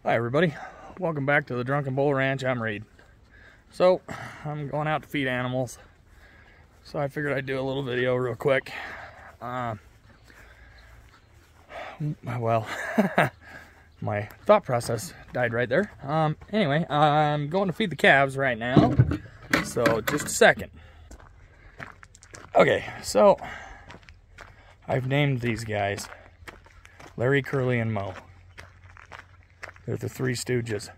Hi everybody, welcome back to the Drunken Bull Ranch. I'm Reed. So I'm going out to feed animals, so I figured I'd do a little video real quick. Well, my thought process died right there. Anyway, I'm going to feed the calves right now, so just a second. Okay, so I've named these guys Larry, Curly, and Moe. They're the Three Stooges.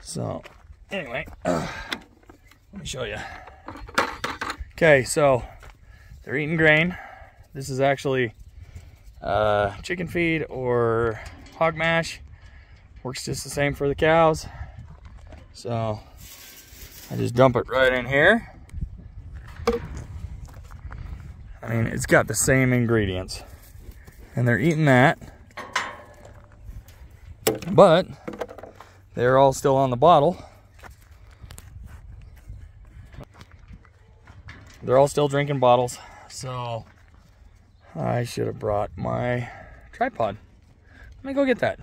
So, anyway, let me show you. Okay, so they're eating grain. This is actually chicken feed or hog mash. Works just the same for the cows. So, I just dump it right in here. I mean, it's got the same ingredients. And they're eating that. But they're all still on the bottle. They're all still drinking bottles. So I should have brought my tripod. Let me go get that.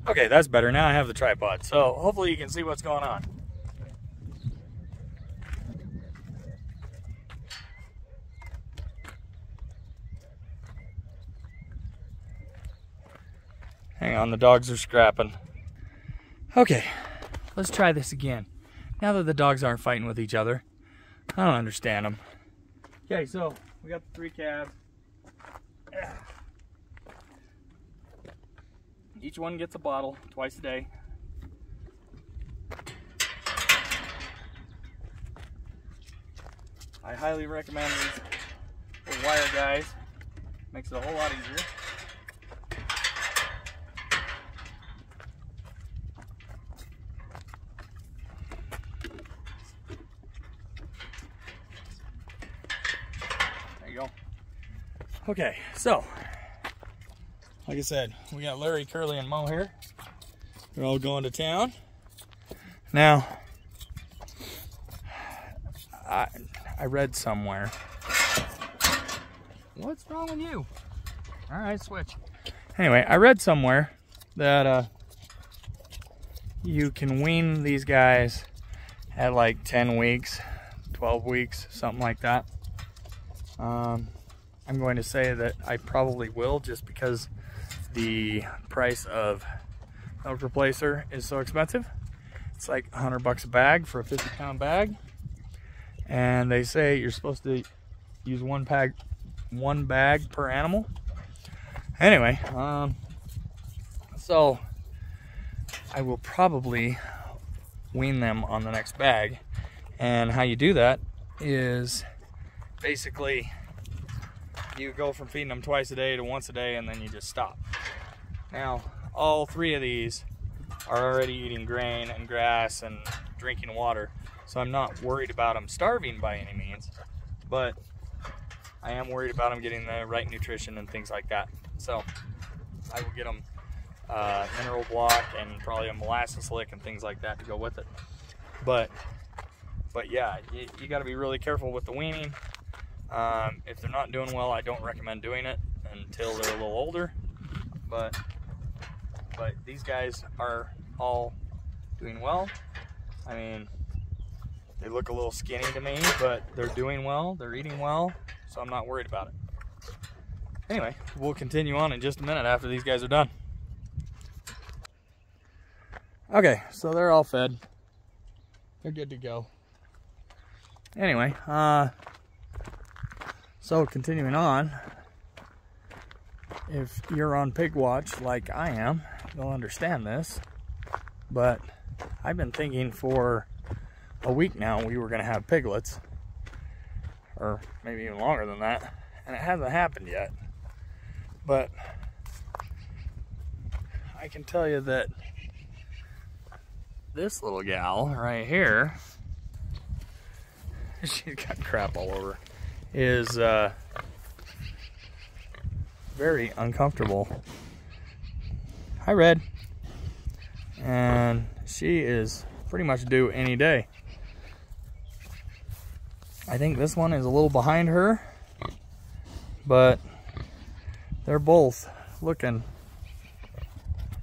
Okay, that's better. Now I have the tripod. So hopefully you can see what's going on. Hang on, the dogs are scrapping. Okay, let's try this again. Now that the dogs aren't fighting with each other, I don't understand them. Okay, so we got the 3 calves. Each one gets a bottle twice a day. I highly recommend these little wire guys. Makes it a whole lot easier. Okay, so like I said, we got Larry, Curly, and Moe here. They're all going to town. Now, I read somewhere. What's wrong with you? All right, switch. Anyway, I read somewhere that you can wean these guys at like 10 weeks, 12 weeks, something like that. I'm going to say that I probably will, just because the price of milk replacer is so expensive. It's like $100 a bag for a 50-pound bag, and they say you're supposed to use one bag per animal. Anyway, so I will probably wean them on the next bag, and how you do that is basically you go from feeding them twice a day to once a day, and then you just stop. Now, all 3 of these are already eating grain and grass and drinking water, so I'm not worried about them starving by any means, but I am worried about them getting the right nutrition and things like that. So I will get them mineral block and probably a molasses lick and things like that to go with it. But yeah, you got to be really careful with the weaning. If they're not doing well, I don't recommend doing it until they're a little older. But these guys are all doing well. I mean, they look a little skinny to me, but they're doing well. They're eating well, so I'm not worried about it. Anyway, we'll continue on in just a minute after these guys are done. Okay, so they're all fed. They're good to go. Anyway, so continuing on, if you're on pig watch like I am, you'll understand this, but I've been thinking for a week now we were going to have piglets, or maybe even longer than that, and it hasn't happened yet. But I can tell you that this little gal right here, she's got crap all over, is very uncomfortable. Hi, Red. And she is pretty much due any day. I think this one is a little behind her, but they're both looking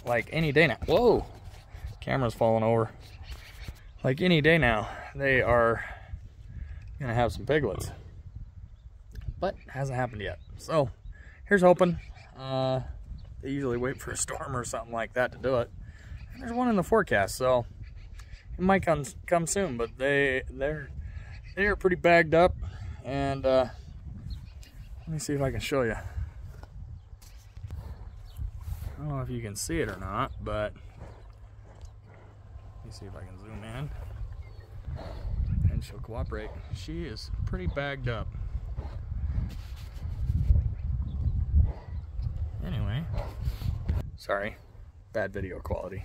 like any day now. Whoa, camera's falling over. Like any day now, they are gonna have some piglets, but hasn't happened yet. So here's hoping. They usually wait for a storm or something like that to do it. And there's one in the forecast, so it might come soon. But they are pretty bagged up, and let me see if I can show you. I don't know if you can see it or not, but let me see if I can zoom in, and she'll cooperate. She is pretty bagged up. Anyway, sorry, bad video quality,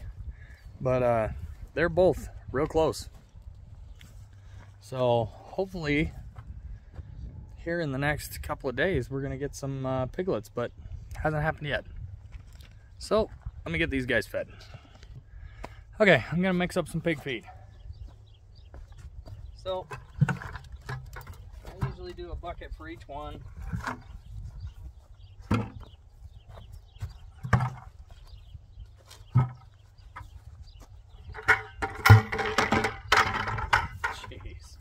but they're both real close. So hopefully here in the next couple of days we're gonna get some piglets, but hasn't happened yet. So let me get these guys fed. Okay, I'm gonna mix up some pig feed. So I usually do a bucket for each one. Jeez.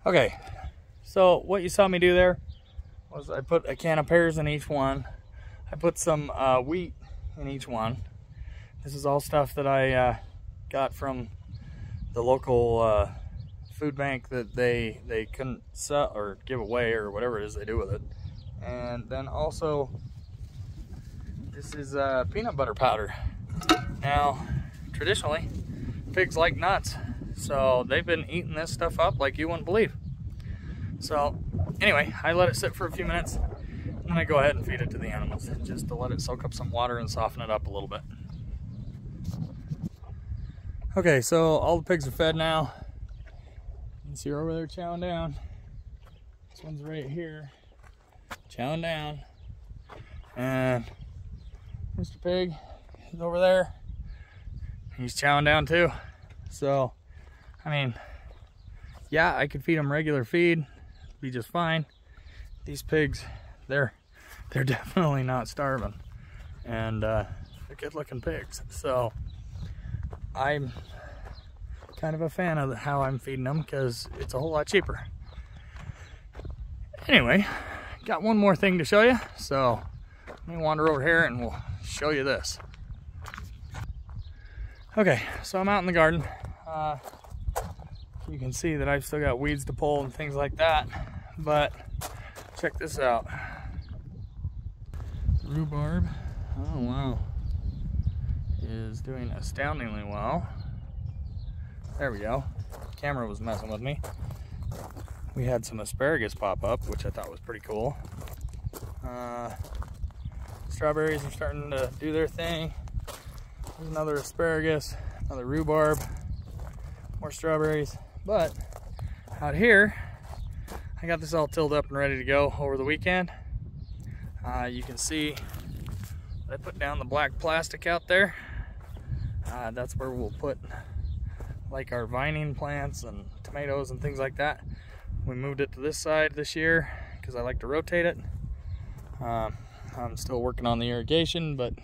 Okay, so what you saw me do there was I put a can of pears in each one. I put some wheat in each one. This is all stuff that I got from the local food bank that they couldn't sell or give away or whatever it is they do with it. And then also this is peanut butter powder. Now traditionally pigs like nuts, so they've been eating this stuff up like you wouldn't believe. So anyway, I let it sit for a few minutes and then I go ahead and feed it to the animals just to let it soak up some water and soften it up a little bit. Okay, so all the pigs are fed now. You can see her over there chowing down. This one's right here, chowing down. And Mr. Pig is over there. He's chowing down too. So, I mean, yeah, I could feed them regular feed, be just fine. These pigs, they're definitely not starving. And they're good looking pigs. So, I'm kind of a fan of how I'm feeding them because it's a whole lot cheaper. Anyway, got one more thing to show you, so let me wander over here and we'll show you this. Okay, so I'm out in the garden. You can see that I've still got weeds to pull and things like that, but check this out. Rhubarb, oh wow, is doing astoundingly well. There we go. Camera was messing with me. We had some asparagus pop up, which I thought was pretty cool. Strawberries are starting to do their thing. There's another asparagus, another rhubarb, more strawberries. But out here, I got this all tilled up and ready to go over the weekend. You can see I put down the black plastic out there. That's where we'll put like our vining plants and tomatoes and things like that. We moved it to this side this year because I like to rotate it. I'm still working on the irrigation, but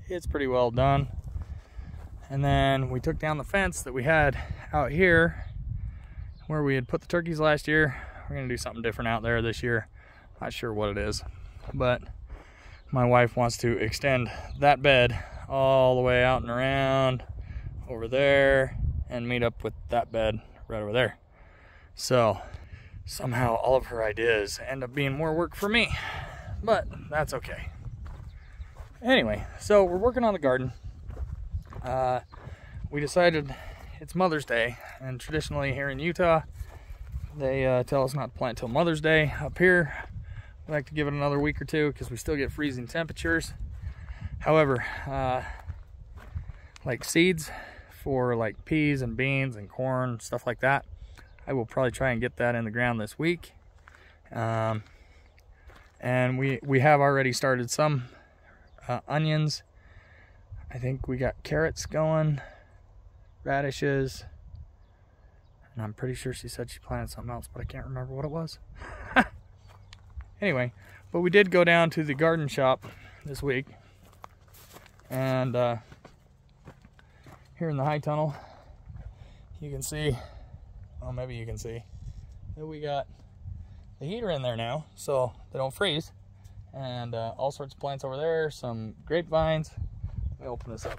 it's pretty well done. And then we took down the fence that we had out here where we had put the turkeys last year. We're gonna do something different out there this year. Not sure what it is, but my wife wants to extend that bed all the way out and around over there and meet up with that bed right over there. So somehow all of her ideas end up being more work for me, but that's okay. Anyway, so we're working on the garden. We decided it's Mother's Day, and traditionally here in Utah, they tell us not to plant till Mother's Day. Up here, we like to give it another week or two because we still get freezing temperatures. However, like seeds for like peas and beans and corn, stuff like that, I will probably try and get that in the ground this week. And we have already started some onions. I think we got carrots going, radishes, and I'm pretty sure she said she planted something else, but I can't remember what it was. Anyway, but we did go down to the garden shop this week, and here in the high tunnel, you can see, well, maybe you can see that we got the heater in there now, so they don't freeze, and all sorts of plants over there, some grapevines. Let me open this up.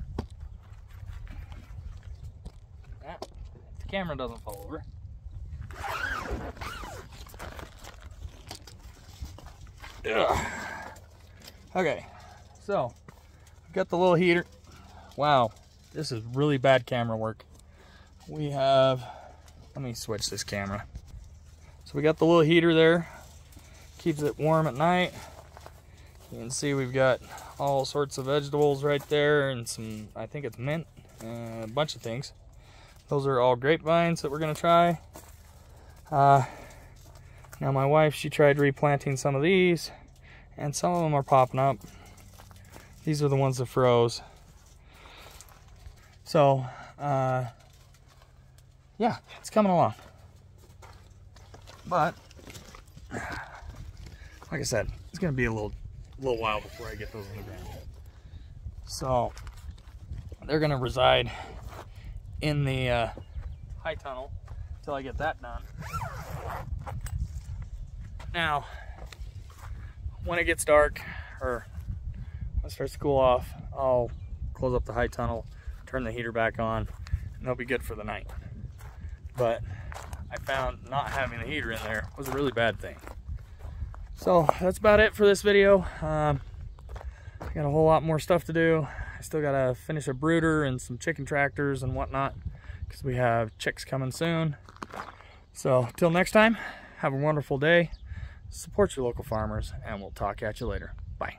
If the camera doesn't fall over. Ugh. Okay, so I've got the little heater. Wow, this is really bad camera work. We have, let me switch this camera. So we got the little heater there, keeps it warm at night. You can see we've got all sorts of vegetables right there and some, I think it's mint, a bunch of things. Those are all grapevines that we're gonna try. Now my wife, she tried replanting some of these, and some of them are popping up. These are the ones that froze. So, yeah, it's coming along. But, like I said, it's gonna be a little while before I get those in the ground. So, they're gonna reside in the high tunnel until I get that done. Now, when it gets dark, or when it starts to cool off, I'll close up the high tunnel, turn the heater back on, and they'll be good for the night. But I found not having the heater in there was a really bad thing. So that's about it for this video. I got a whole lot more stuff to do. I still gotta finish a brooder and some chicken tractors and whatnot, because we have chicks coming soon. So till next time, have a wonderful day, support your local farmers, and we'll talk at you later. Bye.